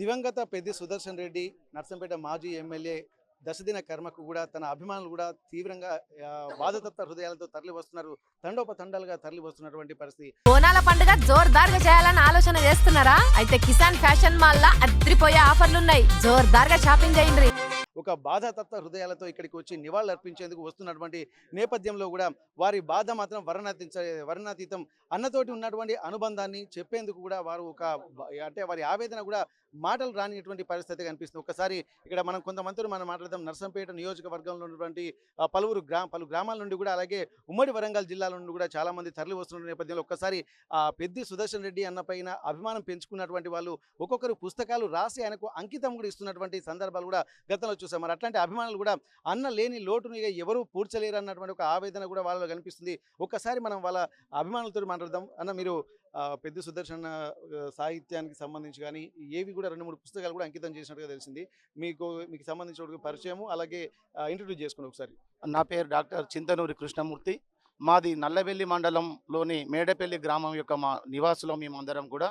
దివంగత పెద్ది సుదర్శన్ రెడ్డి నర్సంపేట మాజీ ఎమ్మెల్యే దశదిన కర్మకు కూడా తన అభిమానులు కూడా తీవ్రంగా బాధతత్వ హృదయాలతో తరలి వస్తున్నారు. తండోపతండాలుగా తరలి వస్తున్నటువంటి పరిస్థితి. బోనాల పండుగ జోర్దార్గా చేయాలని ఆలోచన చేస్తున్నారా? అయితే కిసాన్ ఫ్యాషన్ మాల్ లా అద్రిపోయే ఆఫర్లున్నాయి. జోర్దార్గా షాపింగ్ చేయండి. ఒక బాధాతత్వ హృదయాలతో ఇక్కడికి వచ్చి నివాళులు అర్పించేందుకు వస్తున్నటువంటి నేపథ్యంలో కూడా వారి బాధ మాత్రం వర్ణాతీతం. అన్నతోటి ఉన్నటువంటి అనుబంధాన్ని చెప్పేందుకు కూడా వారు అంటే వారి ఆవేదన కూడా మాటలు రానిటువంటి పరిస్థితి కనిపిస్తుంది. ఒకసారి ఇక్కడ మనం కొంతమందితో మనం మాట్లాడదాం. నర్సంపేట నియోజకవర్గంలో ఉన్నటువంటి పలు గ్రామాల నుండి కూడా, అలాగే ఉమ్మడి వరంగల్ జిల్లాల నుండి కూడా చాలా మంది తరలి వస్తున్న నేపథ్యంలో ఒక్కసారి పెద్ది సుదర్శన్ రెడ్డి అన్న పైన అభిమానం పెంచుకున్నటువంటి వాళ్ళు ఒక్కొక్కరు పుస్తకాలు రాసి ఆయనకు అంకితం కూడా ఇస్తున్నటువంటి సందర్భాలు కూడా గతంలో చూసాం. మరి అట్లాంటి అభిమానులు కూడా అన్న లేని లోటుని ఎవరు పూడ్చలేరు అన్నటువంటి ఒక ఆవేదన కూడా వాళ్ళలో కనిపిస్తుంది. ఒక్కసారి మనం వాళ్ళ అభిమానులతో మాట్లాడదాం. అన్న, మీరు పెద్ది సుదర్శన్ సాహిత్యానికి సంబంధించి కానీ ఏవి కూడా 2-3 పుస్తకాలు కూడా అంకితం చేసినట్టుగా తెలిసింది. మీకు సంబంధించిన పరిచయము, అలాగే ఇంట్రడ్యూస్ చేసుకుని ఒకసారి. నా పేరు డాక్టర్ చింతనూరి కృష్ణమూర్తి. మాది నల్లవెల్లి మండలంలోని మేడపల్లి గ్రామం యొక్క మా నివాసులం. మేమందరం కూడా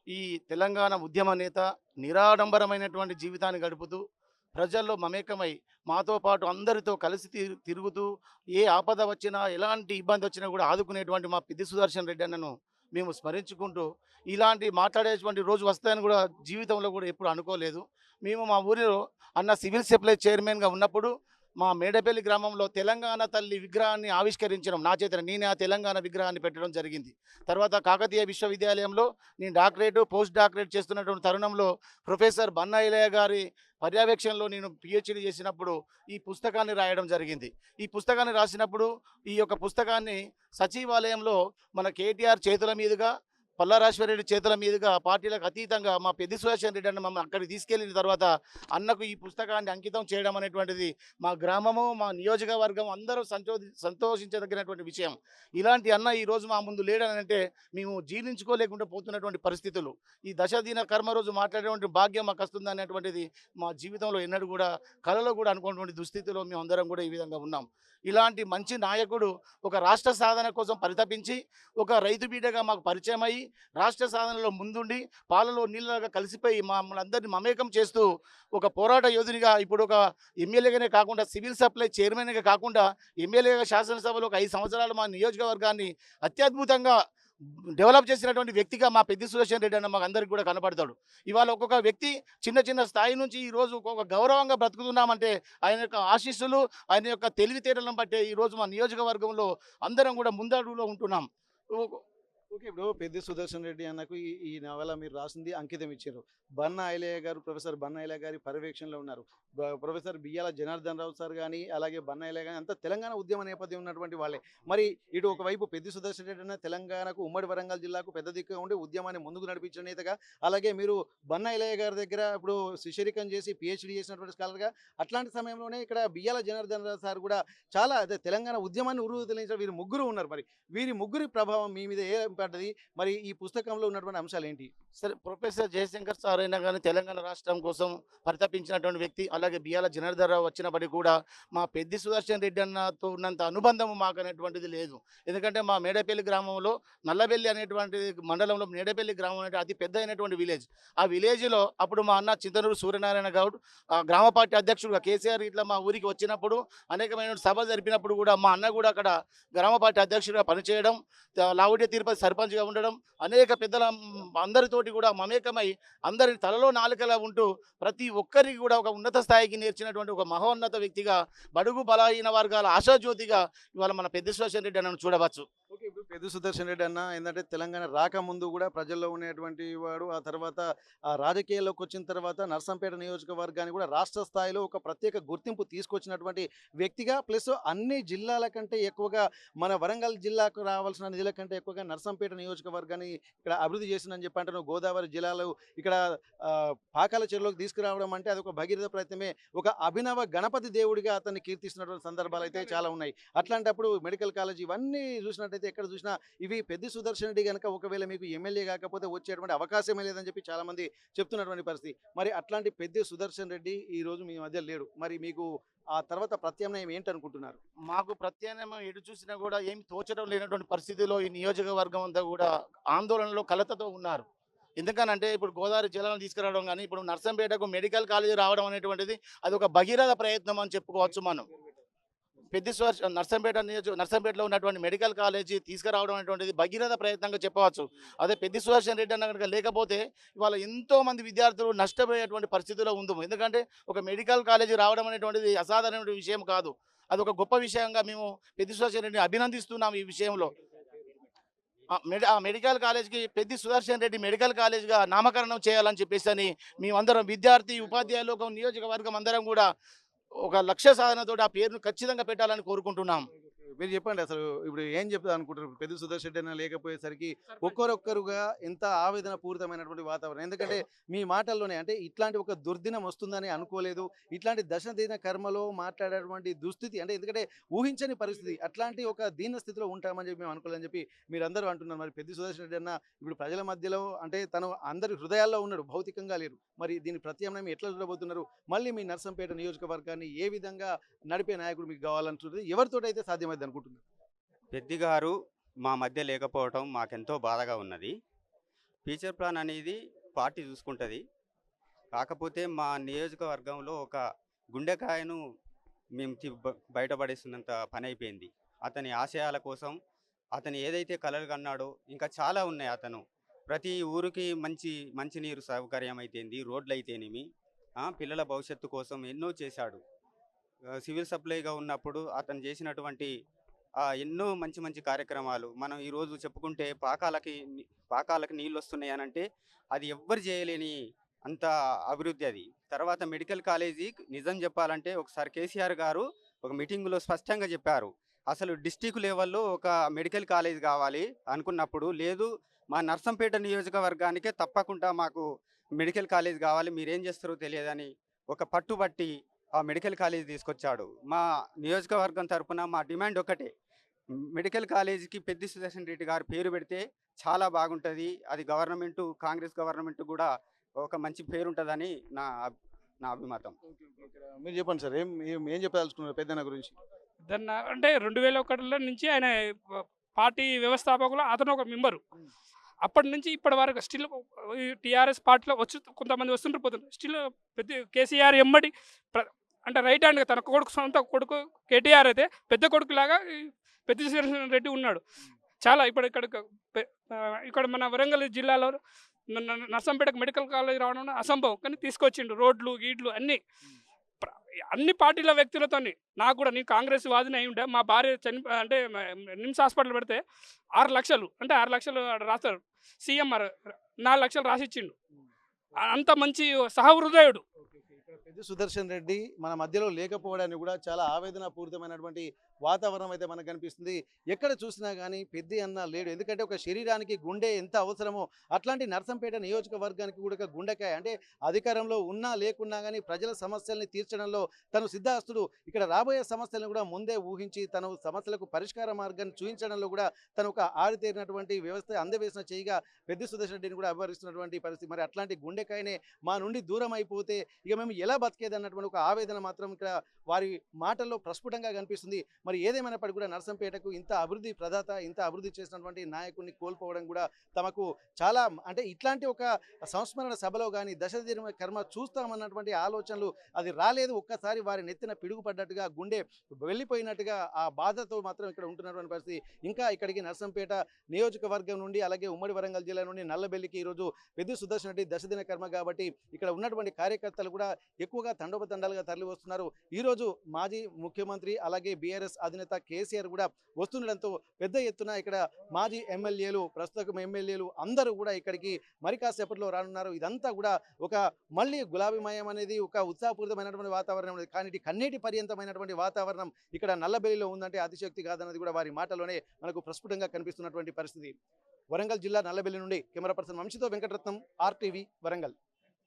ఈ తెలంగాణ ఉద్యమ నేత నిరాడంబరమైనటువంటి జీవితాన్ని గడుపుతూ ప్రజల్లో మమేకమై మాతో పాటు అందరితో కలిసి తిరుగుతూ ఏ ఆపద వచ్చినా, ఎలాంటి ఇబ్బంది వచ్చినా కూడా ఆదుకునేటువంటి మా పెద్ది సుదర్శన్ రెడ్డి అన్నను మేము స్మరించుకుంటూ, ఇలాంటి మాట్లాడేటువంటి రోజు వస్తాయని కూడా జీవితంలో కూడా ఎప్పుడు అనుకోలేదు. మేము మా ఊరిలో అన్న సివిల్ సప్లై చైర్మన్గా ఉన్నప్పుడు మా మేడపల్లి గ్రామంలో తెలంగాణ తల్లి విగ్రహాన్ని ఆవిష్కరించడం, నా చేత నేనే ఆ తెలంగాణ విగ్రహాన్ని పెట్టడం జరిగింది. తర్వాత కాకతీయ విశ్వవిద్యాలయంలో నేను డాక్టరేట్, పోస్ట్ డాక్టరేట్ చేస్తున్నటువంటి తరుణంలో ప్రొఫెసర్ బన్నాయిలయ్య గారి పర్యవేక్షణలో నేను పిహెచ్డి చేసినప్పుడు ఈ పుస్తకాన్ని రాయడం జరిగింది. ఈ పుస్తకాన్ని రాసినప్పుడు ఈ యొక్క పుస్తకాన్ని సచివాలయంలో మన కేటీఆర్ చేతుల మీదుగా, పల్లారాశ్వరరెడ్డి చేతుల మీదుగా, పార్టీలకు అతీతంగా మా పెద్ది సుదర్శన్ రెడ్డి అన్న మమ్మల్ని అక్కడికి తీసుకెళ్ళిన తర్వాత అన్నకు ఈ పుస్తకాన్ని అంకితం చేయడం అనేటువంటిది మా గ్రామము, మా నియోజకవర్గం అందరూ సంతోషించదగినటువంటి విషయం. ఇలాంటి అన్న ఈరోజు మా ముందు లేడనంటే మేము జీర్ణించుకోలేకుండా పోతున్నటువంటి పరిస్థితులు. ఈ దశదిన కర్మ రోజు మాట్లాడేటువంటి భాగ్యం మాకు వస్తుంది అనేటువంటిది మా జీవితంలో ఎన్నడూ కూడా కలలో కూడా అనుకున్నటువంటి దుస్థితిలో మేము అందరం కూడా ఈ విధంగా ఉన్నాం. ఇలాంటి మంచి నాయకుడు ఒక రాష్ట్ర సాధన కోసం పరితపించి, ఒక రైతు బిడ్డగా మాకు పరిచయం అయ్యి, రాష్ట్ర సాధనలో ముందుండి పాలలో నీళ్ళగా కలిసిపోయి మమ్మల్ని అందరినీ మమేకం చేస్తూ ఒక పోరాట యోధునిగా, ఇప్పుడు ఒక ఎమ్మెల్యేగానే కాకుండా సివిల్ సప్లై చైర్మన్గా కాకుండా ఎమ్మెల్యేగా శాసనసభలో ఒక 5 సంవత్సరాలు మా నియోజకవర్గాన్ని అత్యద్భుతంగా డెవలప్ చేసినటువంటి వ్యక్తిగా మా పెద్ది సుదర్శన్ రెడ్డి అన్న మాకు అందరికి కూడా కనపడతాడు. ఇవాళ ఒక్కొక్క వ్యక్తి చిన్న స్థాయి నుంచి ఈరోజు ఒక్కొక్క గౌరవంగా బ్రతుకుతున్నామంటే ఆయన యొక్క ఆశీస్సులు, ఆయన యొక్క తెలివితేటలను బట్టే ఈరోజు మా నియోజకవర్గంలో అందరం కూడా ముందడుగులో ఉంటున్నాం. ఓకే, ఇప్పుడు పెద్ది సుదర్శన్ రెడ్డి అన్నకు ఈ నవల మీరు రాసింది అంకితం ఇచ్చారు. ప్రొఫెసర్ బన్నా ఐలయ్య గారి పర్యవేక్షణలో ఉన్నారు. ప్రొఫెసర్ బియ్యాల జనార్దన్ రావు సార్ కానీ, అలాగే బన్నా ఐలయ్య కానీ అంతా తెలంగాణ ఉద్యమ నేపథ్యం ఉన్నటువంటి వాళ్ళే. మరి ఇటు ఒకవైపు పెద్ది సుదర్శన్ రెడ్డి అన్న తెలంగాణకు, ఉమ్మడి వరంగల్ జిల్లాకు పెద్ద దిక్కుగా ఉండి ఉద్యమాన్ని ముందుకు నడిపించిన నేతగా, అలాగే మీరు బన్నా ఐలయ్య గారి దగ్గర ఇప్పుడు శిష్యరికం చేసి పిహెచ్డి చేసినటువంటి స్కాలర్గా, అట్లాంటి సమయంలోనే ఇక్కడ బియ్యాల జనార్దన్ రావు సార్ కూడా చాలా తెలంగాణ ఉద్యమాన్ని తెలియజేసిన వీరు ముగ్గురు ఉన్నారు. మరి వీరి ముగ్గురి ప్రభావం మీ మీద పడ్డది? మరి ఈ పుస్తకంలో ఉన్నటువంటి అంశాలు ఏంటి? సరే, ప్రొఫెసర్ జయశంకర్ సార్ అయినా కానీ తెలంగాణ రాష్ట్రం కోసం పరితపించినటువంటి వ్యక్తి. అలాగే బియ్యాల జనార్దన్ రావు వచ్చినప్పటికీ కూడా మా పెద్ది సుదర్శన్ రెడ్డి అన్నతో ఉన్నంత అనుబంధం మాకు అనేటువంటిది లేదు. ఎందుకంటే మా మేడపల్లి గ్రామంలో, నల్లబెల్లి అనేటువంటి మండలంలో మేడపల్లి గ్రామం అంటే అతి పెద్ద అయినటువంటి విలేజ్. ఆ విలేజ్లో అప్పుడు మా అన్న చింతనూరు సూర్యనారాయణ గౌడ్ గ్రామ పార్టీ అధ్యక్షుడుగా, కేసీఆర్ ఇట్లా మా ఊరికి వచ్చినప్పుడు అనేకమైన సభలు జరిపినప్పుడు కూడా మా అన్న కూడా అక్కడ గ్రామ పార్టీ అధ్యక్షుడిగా పనిచేయడం, లావుడ్య తిరుపతి సర్పంచ్గా ఉండడం, అనేక పెద్దల అందరితోటి కూడా మమేకమై అందరి తలలో నాలుకలా ఉంటూ ప్రతి ఒక్కరికి కూడా ఒక ఉన్నత స్థాయికి నేర్చినటువంటి ఒక మహోన్నత వ్యక్తిగా, బడుగు బలహీన వర్గాల ఆశాజ్యోతిగా ఇవాళ మన పెద్ది సుదర్శన్ రెడ్డి అన్నను చూడవచ్చు. ఓకే, ఇప్పుడు పెద్ది సుదర్శన్ రెడ్డి అన్న ఏంటంటే తెలంగాణ రాకముందు కూడా ప్రజల్లో ఉండేటువంటి వాడు. ఆ తర్వాత రాజకీయాల్లోకి వచ్చిన తర్వాత నర్సంపేట నియోజకవర్గాన్ని కూడా రాష్ట్ర స్థాయిలో ఒక ప్రత్యేక గుర్తింపు తీసుకొచ్చినటువంటి వ్యక్తిగా, ప్లస్ అన్ని జిల్లాల కంటే ఎక్కువగా మన వరంగల్ జిల్లాకు రావాల్సిన నిధుల కంటే ఎక్కువగా నర్సంపేట నియోజకవర్గాన్ని ఇక్కడ అభివృద్ధి చేసిందని చెప్పి అంటారు. గోదావరి జిల్లాలో ఇక్కడ పాకాల చెరువులోకి తీసుకురావడం అంటే అది ఒక భగీరథ ప్రయత్నమే. ఒక అభినవ గణపతి దేవుడిగా అతన్ని కీర్తిస్తున్నటువంటి సందర్భాలు అయితే చాలా ఉన్నాయి. అట్లాంటప్పుడు మెడికల్ కాలేజ్ ఇవన్నీ చూసినట్టయితే ఎక్కడ చూసినా ఇవి పెద్ది సుదర్శన్ రెడ్డి కనుక ఒకవేళ మీకు ఎమ్మెల్యే కాకపోతే వచ్చేటువంటి అవకాశమే లేదని చెప్పి చాలా మంది చెప్తున్నటువంటి పరిస్థితి. మరి అట్లాంటి పెద్ది సుదర్శన్ రెడ్డి ఈ రోజు మీ మధ్య లేడు. మరి మీకు ఆ తర్వాత ప్రత్యామ్నాయం ఏంటనుకుంటున్నారు? మాకు ప్రత్యామ్నాయం ఎటు చూసినా కూడా ఏమి తోచడం లేనటువంటి పరిస్థితిలో ఈ నియోజకవర్గం అంతా కూడా ఆందోళనలో కలతతో ఉన్నారు. ఎందుకనంటే ఇప్పుడు గోదావరి జిల్లాను తీసుకురావడం కానీ ఇప్పుడు నర్సంపేటకు మెడికల్ కాలేజీ రావడం అనేటువంటిది అది ఒక భగీరథ ప్రయత్నం అని చెప్పుకోవచ్చు మనం. నర్సంపేటలో ఉన్నటువంటి మెడికల్ కాలేజీ తీసుకురావడం అనేటువంటిది భగీరథ ప్రయత్నంగా చెప్పవచ్చు. అదే పెద్ది సుదర్శన్ రెడ్డి అన్న కనుక లేకపోతే ఇవాళ ఎంతో మంది విద్యార్థులు నష్టపోయేటువంటి పరిస్థితిలో ఉందాము. ఎందుకంటే ఒక మెడికల్ కాలేజీ రావడం అనేటువంటిది అసాధారణమైన విషయం కాదు. అది ఒక గొప్ప విషయంగా మేము పెద్ది సుదర్శన్ రెడ్డిని అభినందిస్తున్నాం ఈ విషయంలో. ఆ మెడికల్ కాలేజ్కి పెద్ది సుదర్శన్ రెడ్డి మెడికల్ కాలేజ్గా నామకరణం చేయాలని చెప్పేసి అని మేమందరం విద్యార్థి ఉపాధ్యాయులు ఒక నియోజకవర్గం అందరం కూడా ఒక లక్ష్య సాధనతో ఆ పేరును ఖచ్చితంగా పెట్టాలని కోరుకుంటున్నాం. మీరు చెప్పండి అసలు ఇప్పుడు ఏం చెప్తా అనుకుంటారు? పెద్ద సుదర్శన్ రెడ్డి అన్న లేకపోయేసరికి ఒక్కరొక్కరుగా ఎంత ఆవేదన పూరితమైనటువంటి వాతావరణం. ఎందుకంటే మీ మాటల్లోనే అంటే ఇట్లాంటి ఒక దుర్దినం వస్తుందని అనుకోలేదు, ఇట్లాంటి దశదిన కర్మలో మాట్లాడేటువంటి దుస్థితి అంటే ఎందుకంటే ఊహించని పరిస్థితి, అట్లాంటి ఒక దీన స్థితిలో ఉంటామని చెప్పి మేము అనుకోలేదని చెప్పి మీరందరూ అంటున్నారు. మరి పెద్ద సుదర్శన్ రెడ్డి అన్న ఇప్పుడు ప్రజల మధ్యలో అంటే తను అందరి హృదయాల్లో ఉన్నాడు, భౌతికంగా లేరు. మరి దీని ప్రత్యామ్నాయం ఎట్లా చూడబోతున్నారు? మళ్ళీ మీ నర్సంపేట నియోజకవర్గాన్ని ఏ విధంగా నడిపే నాయకుడు మీకు కావాలంటున్నది ఎవరితోటైతే సాధ్యమైంది అనుకుంటున్నారు? పెద్ది గారు మా మధ్య లేకపోవటం మాకెంతో బాధగా ఉన్నది. ఫ్యూచర్ ప్లాన్ అనేది పార్టీ చూసుకుంటుంది. కాకపోతే మా నియోజకవర్గంలో ఒక గుండెకాయను మేము బయటపడేస్తున్నంత పని అయిపోయింది. అతని ఆశయాల కోసం అతను ఏదైతే కలలు కన్నాడో ఇంకా చాలా ఉన్నాయి. అతను ప్రతి ఊరికి మంచినీరు సౌకర్యం అయితేంది, రోడ్లు అయితేనేమి, పిల్లల భవిష్యత్తు కోసం ఎన్నో చేశాడు. సివిల్ సప్లైగా ఉన్నప్పుడు అతను చేసినటువంటి ఎన్నో మంచి కార్యక్రమాలు మనం ఈరోజు చెప్పుకుంటే పాకాలకి నీళ్ళు వస్తున్నాయి అనంటే అది ఎవ్వరు చేయలేని అంత అభివృద్ధి అది. తర్వాత మెడికల్ కాలేజీ నిజం చెప్పాలంటే ఒకసారి కేసీఆర్ గారు ఒక మీటింగ్లో స్పష్టంగా చెప్పారు, అసలు డిస్టిక్ లెవెల్లో ఒక మెడికల్ కాలేజ్ కావాలి అనుకున్నప్పుడు, లేదు మా నర్సంపేట నియోజకవర్గానికే తప్పకుండా మాకు మెడికల్ కాలేజ్ కావాలి, మీరేం చేస్తారో తెలియదని ఒక పట్టుబట్టి ఆ మెడికల్ కాలేజ్ తీసుకొచ్చాడు. మా నియోజకవర్గం తరఫున మా డిమాండ్ ఒకటే, మెడికల్ కాలేజీకి పెద్ది సుదర్శన్ రెడ్డి గారు పేరు పెడితే చాలా బాగుంటుంది. అది కాంగ్రెస్ గవర్నమెంట్ కూడా ఒక మంచి పేరు ఉంటుందని నా అభిమతం. మీరు చెప్పండి సార్, ఏం చెప్పదలుచుకున్నారు పెద్దన్న గురించి? పెద్దన్న అంటే 2001 నుంచి ఆయన పార్టీ వ్యవస్థాపకులు, అతను ఒక మెంబరు. అప్పటి నుంచి ఇప్పటి వరకు స్టిల్ టీఆర్ఎస్ పార్టీలో కొంతమంది వస్తుంటారు పోతున్నారు. స్టిల్ పెద్ద కేసీఆర్ ఎమ్మడి అంటే రైట్ హ్యాండ్ తన సొంత కొడుకు కేటీఆర్ అయితే పెద్ద కొడుకులాగా పెద్ద సుదర్శన్ రెడ్డి ఉన్నాడు. చాలా ఇక్కడ మన వరంగల్ జిల్లాలో నర్సంపేటకు మెడికల్ కాలేజ్ రావడం అసంభవం, కానీ తీసుకొచ్చిండు. రోడ్లు గీడ్లు అన్ని పార్టీల వ్యక్తులతోని. నాకు కూడా నేను కాంగ్రెస్ వాదిని అయి ఉంటే మా భార్య అంటే నిమ్స్ హాస్పిటల్ పెడితే 6 లక్షలు అంటే 6 లక్షలు రాస్తారు, సీఎం 4 లక్షలు రాసిచ్చిండు. అంత మంచి సహృదయుడు. పెద్ది సుదర్శన్ రెడ్డి మన మధ్యలో లేకపోవడానికి కూడా చాలా ఆవేదన పూరితమైనటువంటి వాతావరణం అయితే మనకు కనిపిస్తుంది. ఎక్కడ చూసినా కానీ పెద్ది అన్న లేడు. ఎందుకంటే ఒక శరీరానికి గుండె ఎంత అవసరమో అట్లాంటి నర్సంపేట నియోజకవర్గానికి కూడా గుండెకాయ. అంటే అధికారంలో ఉన్నా లేకున్నా కానీ ప్రజల సమస్యల్ని తీర్చడంలో తను సిద్ధాస్తుడు. ఇక్కడ రాబోయే సమస్యలను కూడా ముందే ఊహించి తను సమస్యలకు పరిష్కార మార్గాన్ని చూపించడంలో కూడా తను ఒక ఆరితేరినటువంటి వ్యవస్థ అందవేసిన చేయిగా పెద్ది సుదర్శన్ రెడ్డిని కూడా అభివర్ణిస్తున్నటువంటి పరిస్థితి. మరి అట్లాంటి గుండెకాయనే మా నుండి దూరం అయిపోతే ఇక మేము ఎలా బతికేది అన్నటువంటి ఒక ఆవేదన మాత్రం ఇక్కడ వారి మాటల్లో ప్రస్ఫుటంగా కనిపిస్తుంది. మరి ఏదేమైనప్పటికీ కూడా నర్సంపేటకు ఇంత అభివృద్ధి ప్రదాత, ఇంత అభివృద్ధి చేసినటువంటి నాయకుడిని కోల్పోవడం కూడా తమకు చాలా అంటే ఇట్లాంటి ఒక సంస్మరణ సభలో కానీ దశదిన కర్మ చూస్తామన్నటువంటి ఆలోచనలు అది రాలేదు. ఒక్కసారి వారి నెత్తిన పిడుగుపడ్డట్టుగా గుండె వెళ్ళిపోయినట్టుగా ఆ బాధతో మాత్రం ఇక్కడ ఉంటున్నటువంటి పరిస్థితి. ఇంకా ఇక్కడికి నర్సంపేట నియోజకవర్గం నుండి అలాగే ఉమ్మడి వరంగల్ జిల్లా నుండి నల్లబెల్లికి ఈరోజు పెద్ది సుదర్శన్ రెడ్డి దశదిన కర్మ కాబట్టి ఇక్కడ ఉన్నటువంటి కార్యకర్తలు కూడా ఎక్కువగా తండోపతండాలుగా తరలి వస్తున్నారు. ఈరోజు మాజీ ముఖ్యమంత్రి అలాగే బీఆర్ఎస్ అధినేత కేసీఆర్ కూడా వస్తుండడంతో పెద్ద ఎత్తున ఇక్కడ మాజీ ఎమ్మెల్యేలు, ప్రస్తుతం ఎమ్మెల్యేలు అందరూ కూడా ఇక్కడికి మరి కాసేపట్లో రానున్నారు. ఇదంతా కూడా ఒక మళ్ళీ గులాబీమయం అనేది ఒక ఉత్సాహపూరితమైనటువంటి వాతావరణం, కానీ కన్నీటి పర్యంతమైనటువంటి వాతావరణం ఇక్కడ నల్లబెల్లిలో ఉందంటే అతిశక్తి కాదన్నది కూడా వారి మాటలోనే మనకు ప్రస్ఫుటంగా కనిపిస్తున్నటువంటి పరిస్థితి. వరంగల్ జిల్లా నల్లబెల్లి నుండి కెమెరా పర్సన్ వంశీతో వెంకటరత్నం, RTV వరంగల్.